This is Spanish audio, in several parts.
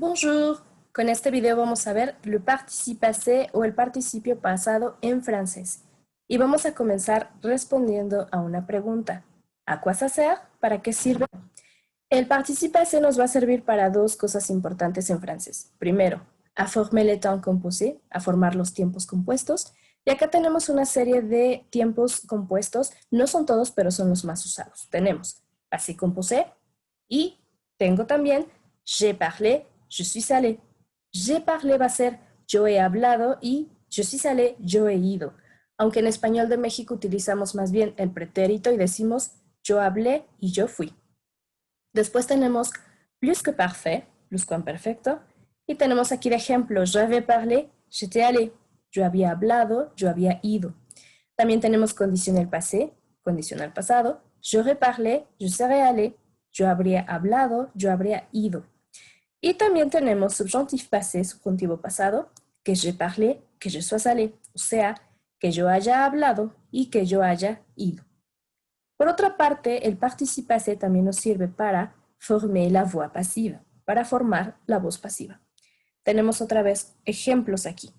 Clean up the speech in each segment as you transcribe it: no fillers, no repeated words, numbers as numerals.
Bonjour. Con este video vamos a ver le participe passé o el participio pasado en francés. Y vamos a comenzar respondiendo a una pregunta. ¿A quoi ça sert? ¿Para qué sirve? El participe passé nos va a servir para dos cosas importantes en francés. Primero, a former le temps composé, a formar los tiempos compuestos. Y acá tenemos una serie de tiempos compuestos. No son todos, pero son los más usados. Tenemos passé composé y tengo también j'ai parlé, je suis allé. J'ai parlé va a ser yo he hablado y je suis allé, yo he ido. Aunque en español de México utilizamos más bien el pretérito y decimos yo hablé y yo fui. Después tenemos plus que parfait, perfecto. Y tenemos aquí de ejemplo, j'avais parlé, j'étais allé. Yo había hablado, yo había ido. También tenemos conditionnel passé, condicional pasado. J'aurais parlé, je serais allé. Yo habría hablado, yo habría ido. Y también tenemos subjonctif passé, subjuntivo pasado, que je parlé, que je sois allé. O sea, que yo haya hablado y que yo haya ido. Por otra parte, el participe passé también nos sirve para former la voix pasiva, para formar la voz pasiva. Tenemos otra vez ejemplos aquí.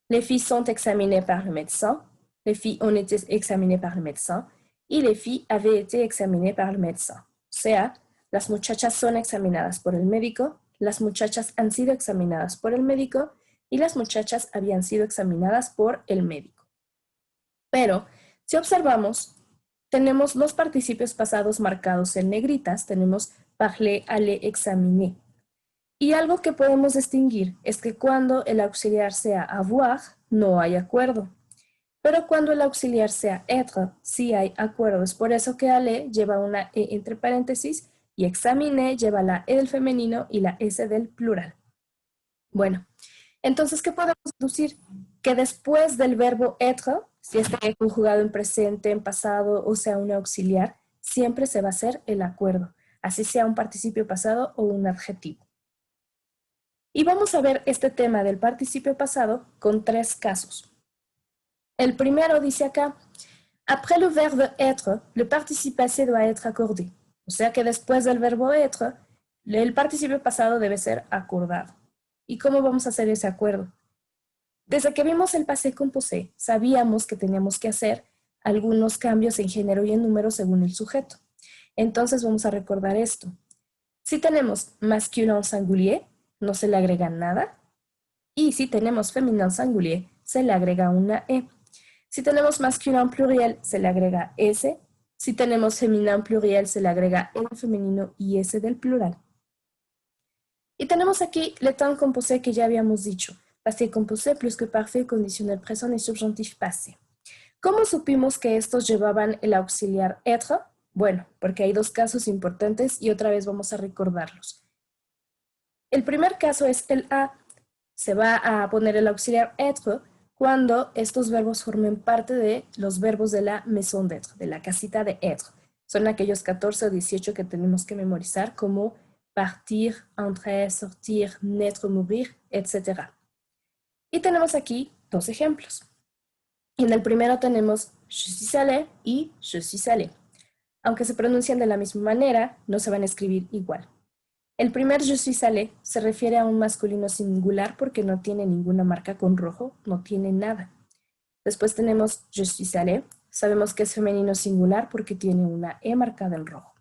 Les filles sont examinées par le médecin. Les filles ont été examinées par le médecin. Y les filles avaient été examinées par le médecin. O sea, las muchachas son examinadas por el médico, las muchachas han sido examinadas por el médico y las muchachas habían sido examinadas por el médico. Pero, si observamos, tenemos los participios pasados marcados en negritas, tenemos parler, aller, examiner. Y algo que podemos distinguir es que cuando el auxiliar sea avoir, no hay acuerdo. Pero cuando el auxiliar sea être, sí hay acuerdo. Es por eso que aller lleva una E entre paréntesis y examiner lleva la E del femenino y la S del plural. Bueno, entonces, ¿qué podemos deducir? Que después del verbo être, si esté conjugado en presente, en pasado o sea un auxiliar, siempre se va a hacer el acuerdo, así sea un participio pasado o un adjetivo. Y vamos a ver este tema del participio pasado con tres casos. El primero dice acá, après le verbe être, le participe passé doit être accordé. O sea que después del verbo être, el participio pasado debe ser acordado. ¿Y cómo vamos a hacer ese acuerdo? Desde que vimos el passé composé, sabíamos que teníamos que hacer algunos cambios en género y en número según el sujeto. Entonces vamos a recordar esto. Si tenemos masculin singulier, no se le agrega nada. Y si tenemos féminin singulier, se le agrega una E. Si tenemos masculin pluriel, se le agrega S. Si tenemos féminin pluriel, se le agrega E femenino y S del plural. Y tenemos aquí le temps composé que ya habíamos dicho. Passé composé, plus que parfait, conditionnel présent y subjonctif passé. ¿Cómo supimos que estos llevaban el auxiliar être? Bueno, porque hay dos casos importantes y otra vez vamos a recordarlos. El primer caso es el a. Se va a poner el auxiliar être cuando estos verbos formen parte de los verbos de la maison d'être, de la casita de être. Son aquellos 14 o 18 que tenemos que memorizar como partir, entrer, sortir, naître, mourir, etc. Y tenemos aquí dos ejemplos. En el primero tenemos je suis allé y je suis allé. Aunque se pronuncian de la misma manera, no se van a escribir igual. El primer je suis allé se refiere a un masculino singular porque no tiene ninguna marca con rojo, no tiene nada. Después tenemos je suis allé, sabemos que es femenino singular porque tiene una E marcada en rojo.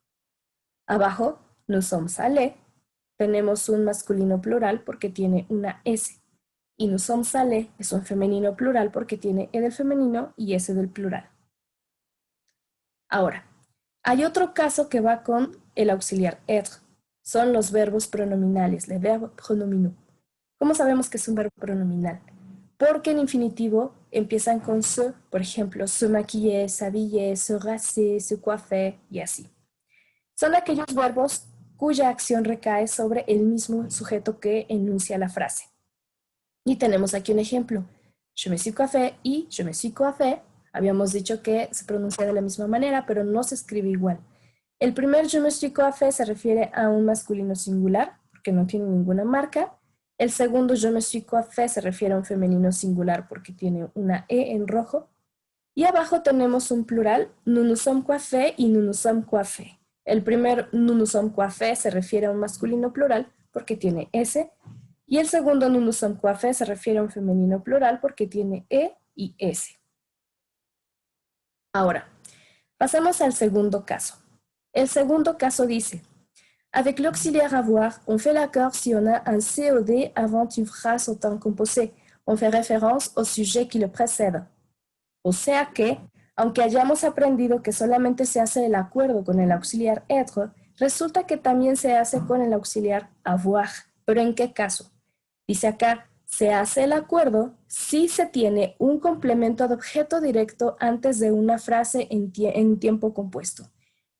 Abajo, nous sommes allés, tenemos un masculino plural porque tiene una S. Y nous sommes allés es un femenino plural porque tiene E del femenino y S del plural. Ahora, hay otro caso que va con el auxiliar être. Son los verbos pronominales, les verbes pronominaux. ¿Cómo sabemos que es un verbo pronominal? Porque en infinitivo empiezan con se, por ejemplo, se maquiller, s'habiller, se raser, se coiffer y así. Son aquellos verbos cuya acción recae sobre el mismo sujeto que enuncia la frase. Y tenemos aquí un ejemplo. Je me suis coiffé y je me suis coiffé. Habíamos dicho que se pronuncia de la misma manera, pero no se escribe igual. El primer je me suis coiffé se refiere a un masculino singular, porque no tiene ninguna marca. El segundo je me suis coiffé se refiere a un femenino singular, porque tiene una E en rojo. Y abajo tenemos un plural, nous nous sommes coiffés y nous nous sommes coiffés. El primer nous nous sommes coiffés se refiere a un masculino plural porque tiene S, y el segundo nous nous sommes coiffés se refiere a un femenino plural porque tiene E y S. Ahora, pasamos al segundo caso. El segundo caso dice: avec l'auxiliaire avoir, on fait l'accord si on a un COD avant une phrase au temps composé. On fait référence au sujet qui le précède. O sea que, aunque hayamos aprendido que solamente se hace el acuerdo con el auxiliar être, resulta que también se hace con el auxiliar avoir. ¿Pero en qué caso? Dice acá, se hace el acuerdo si se tiene un complemento de objeto directo antes de una frase en tiempo compuesto.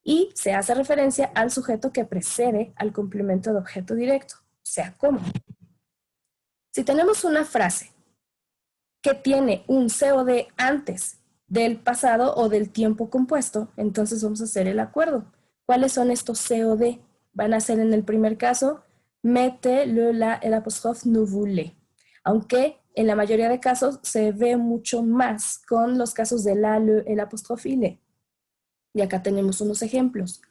Y se hace referencia al sujeto que precede al complemento de objeto directo. O sea, ¿cómo? Si tenemos una frase que tiene un COD antes del pasado o del tiempo compuesto, entonces vamos a hacer el acuerdo. ¿Cuáles son estos COD? Van a ser en el primer caso, mete le, la, el apóstrofe nous voulez. Aunque en la mayoría de casos se ve mucho más con los casos de la, le, el apóstrofe y le. Y acá tenemos unos ejemplos.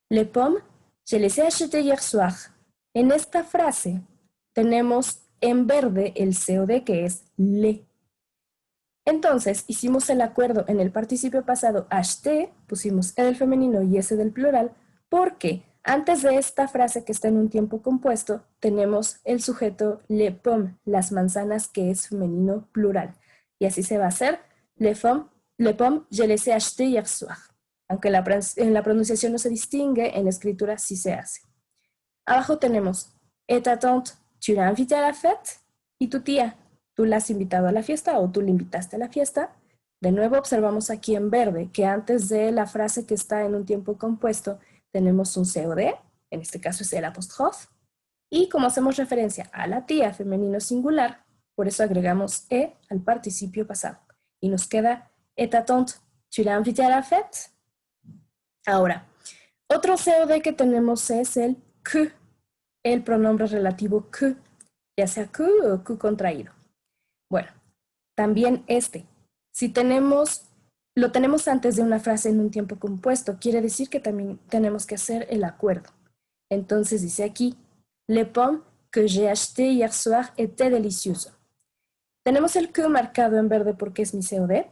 Les pommes, je les ai achetées hier soir. En esta frase tenemos en verde el COD que es le. Entonces hicimos el acuerdo en el participio pasado acheter, pusimos E del femenino y S del plural, porque antes de esta frase que está en un tiempo compuesto tenemos el sujeto les pommes, las manzanas, que es femenino plural. Y así se va a hacer les pommes, je les ai achetées hier soir. Aunque en la pronunciación no se distingue, en la escritura sí se hace. Abajo tenemos, et ta tante, tu l'as invitée à la fête? Y tu tía, ¿tú la has invitado a la fiesta o tú le invitaste a la fiesta? De nuevo observamos aquí en verde que antes de la frase que está en un tiempo compuesto tenemos un COD, en este caso es el apóstrofe, y como hacemos referencia a la tía femenino singular, por eso agregamos E al participio pasado. Y nos queda, et ta tante, tu l'as invitée à la fête? Ahora, otro COD que tenemos es el que, el pronombre relativo que, ya sea que o que contraído. Bueno, también si lo tenemos antes de una frase en un tiempo compuesto, quiere decir que también tenemos que hacer el acuerdo. Entonces dice aquí, les pommes que j'ai achetées hier soir étaient délicieuses. Tenemos el que marcado en verde porque es mi COD,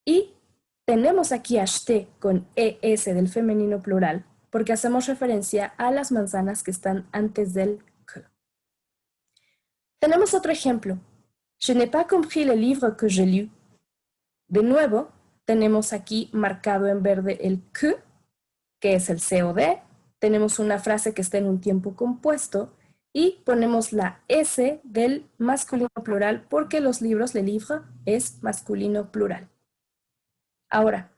y tenemos aquí acheté con ES del femenino plural porque hacemos referencia a las manzanas que están antes del que. Tenemos otro ejemplo. Je n'ai pas compris le livre que j'ai lu. De nuevo, tenemos aquí marcado en verde el que es el COD. Tenemos una frase que está en un tiempo compuesto y ponemos la S del masculino plural porque los libros, le livre, es masculino plural. Ahora,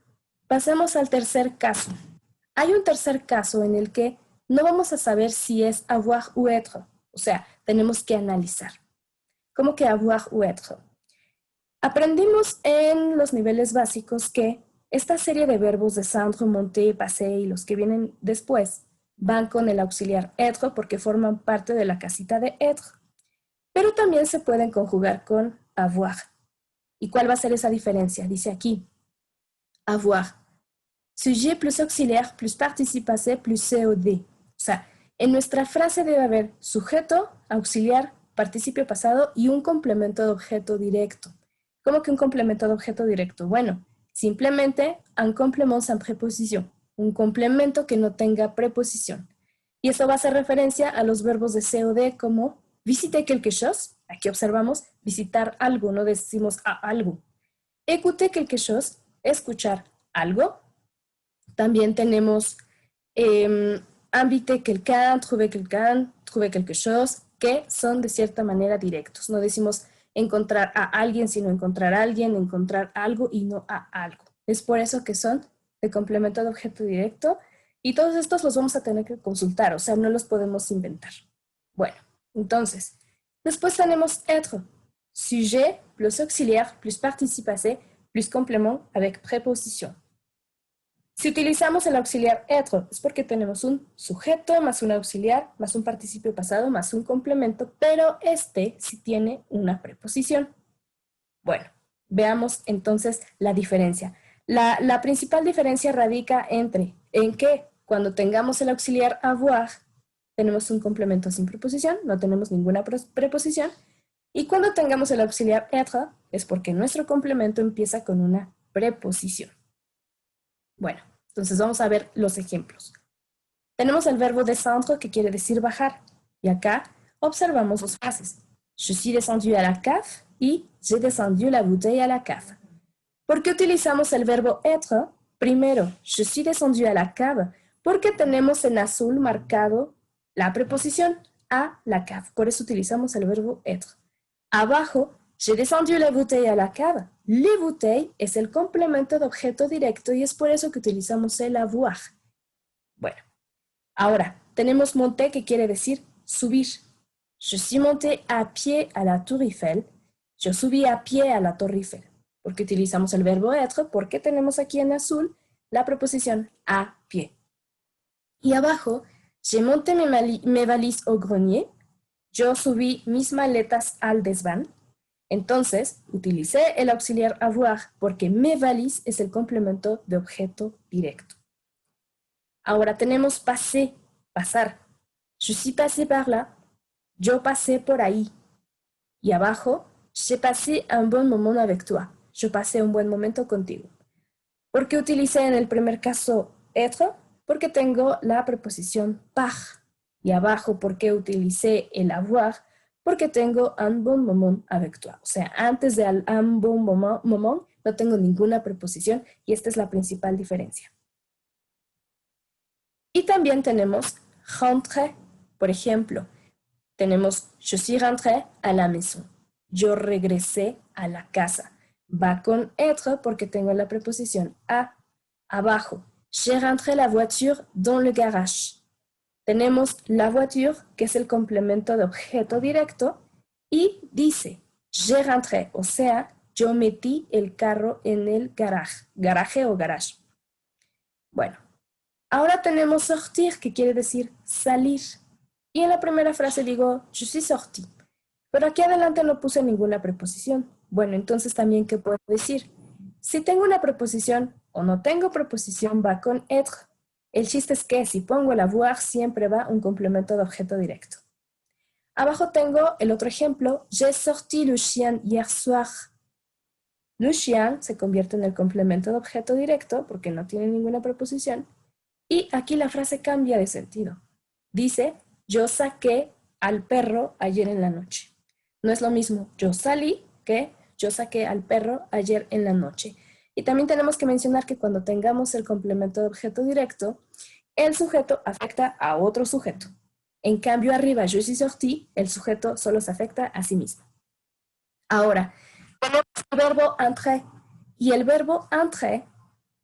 pasemos al tercer caso. Hay un tercer caso en el que no vamos a saber si es avoir ou être. O sea, tenemos que analizar. ¿Cómo que avoir ou être? Aprendimos en los niveles básicos que esta serie de verbos descendre, monter, passer y los que vienen después van con el auxiliar être porque forman parte de la casita de être. Pero también se pueden conjugar con avoir. ¿Y cuál va a ser esa diferencia? Dice aquí, avoir. Sujet plus auxiliaire plus participe passé plus COD. O sea, en nuestra frase debe haber sujeto, auxiliar, participio pasado y un complemento de objeto directo. ¿Cómo que un complemento de objeto directo? Bueno, simplemente un complément sans préposition, un complemento que no tenga preposición. Y esto va a hacer referencia a los verbos de COD como visiter quelque chose, aquí observamos visitar algo, no decimos a algo. Écouter quelque chose, escuchar algo. También tenemos inviter quelqu'un, trouver quelque chose, que son de cierta manera directos. No decimos encontrar a alguien, sino encontrar a alguien, encontrar algo y no a algo. Es por eso que son de complemento de objeto directo y todos estos los vamos a tener que consultar, o sea, no los podemos inventar. Bueno, entonces, después tenemos être, sujet plus auxiliaire plus participe passé plus complément avec préposition. Si utilizamos el auxiliar être es porque tenemos un sujeto más un auxiliar más un participio pasado más un complemento, pero sí tiene una preposición. Bueno, veamos entonces la diferencia. La principal diferencia radica en que cuando tengamos el auxiliar avoir, tenemos un complemento sin preposición, no tenemos ninguna preposición. Y cuando tengamos el auxiliar être, es porque nuestro complemento empieza con una preposición. Bueno, entonces vamos a ver los ejemplos. Tenemos el verbo descendre, que quiere decir bajar. Y acá observamos dos frases. Je suis descendu à la cave y j'ai descendu la bouteille à la cave. ¿Por qué utilizamos el verbo être? Primero, je suis descendu à la cave, porque tenemos en azul marcado la preposición à la cave. Por eso utilizamos el verbo être. Abajo, j'ai descendu la bouteille à la cave. Les bouteilles es el complemento de objeto directo y es por eso que utilizamos el avoir. Bueno, ahora tenemos monter, que quiere decir subir. Je suis monté à pied à la Tour Eiffel. Yo subí a pie a la Torre Eiffel. ¿Por qué utilizamos el verbo être? Porque tenemos aquí en azul la preposición à pied. Y abajo, j'ai monté mes valises au grenier. Yo subí mis maletas al desván. Entonces, utilicé el auxiliar avoir porque mes valises es el complemento de objeto directo. Ahora tenemos passer, pasar. Je suis passé par là. Yo pasé por ahí. Y abajo, j'ai passé un bon moment avec toi. Yo pasé un buen momento contigo. ¿Por qué utilicé en el primer caso être? Porque tengo la preposición par. Y abajo, ¿por qué utilicé el avoir? Porque tengo un bon moment avec toi. O sea, antes de un bon moment no tengo ninguna preposición y esta es la principal diferencia. Y también tenemos rentrer. Por ejemplo, tenemos je suis rentré à la maison. Yo regresé a la casa. Va con être porque tengo la preposición à. Abajo, j'ai rentré la voiture dans le garage. Tenemos la voiture, que es el complemento de objeto directo, y dice, j'ai rentré, o sea, yo metí el carro en el garaje o garage. Bueno, ahora tenemos sortir, que quiere decir salir. Y en la primera frase digo, je suis sorti. Pero aquí adelante no puse ninguna preposición. Bueno, entonces también, ¿qué puedo decir? Si tengo una preposición o no tengo preposición, va con être. El chiste es que si pongo el avoir, siempre va un complemento de objeto directo. Abajo tengo el otro ejemplo. J'ai sorti le chien hier soir. Le chien se convierte en el complemento de objeto directo porque no tiene ninguna preposición. Y aquí la frase cambia de sentido. Dice, yo saqué al perro ayer en la noche. No es lo mismo yo salí que yo saqué al perro ayer en la noche. Y también tenemos que mencionar que cuando tengamos el complemento de objeto directo, el sujeto afecta a otro sujeto. En cambio arriba, je suis sorti, el sujeto solo se afecta a sí mismo. Ahora, tenemos el verbo entrer. Y el verbo entrer,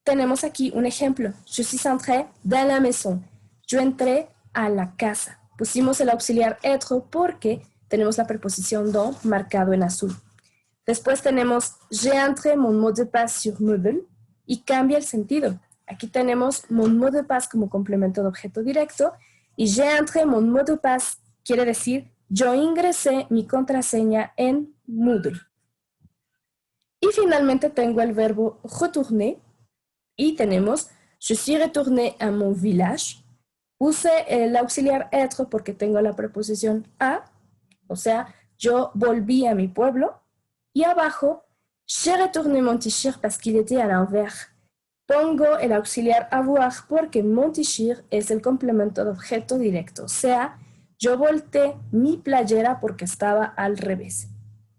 tenemos aquí un ejemplo. Je suis entré dans la maison. Yo entré a la casa. Pusimos el auxiliar être porque tenemos la preposición dans marcado en azul. Después tenemos j'ai entré mon mot de passe sur Moodle y cambia el sentido. Aquí tenemos mon mot de passe como complemento de objeto directo y j'ai entré mon mot de passe quiere decir yo ingresé mi contraseña en Moodle. Y finalmente tengo el verbo retourner y tenemos je suis retourné à mon village. Puse el auxiliar être porque tengo la preposición à, o sea, yo volví a mi pueblo. Y abajo, j'ai retourné mon t-shirt parce qu'il était à l'envers. Pongo el auxiliar avoir porque mon t-shirt es el complemento de objeto directo. O sea, yo volteé mi playera porque estaba al revés.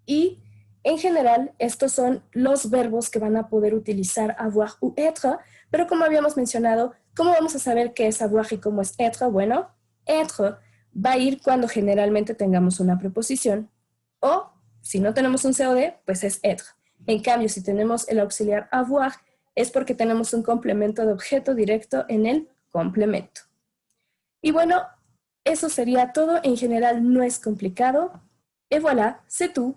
Y en general, estos son los verbos que van a poder utilizar avoir u être, pero como habíamos mencionado, ¿cómo vamos a saber qué es avoir y cómo es être? Bueno, être va a ir cuando generalmente tengamos una preposición o si no tenemos un COD, pues es être. En cambio, si tenemos el auxiliar avoir, es porque tenemos un complemento de objeto directo en el complemento. Y bueno, eso sería todo. En general no es complicado. Et voilà, c'est tout.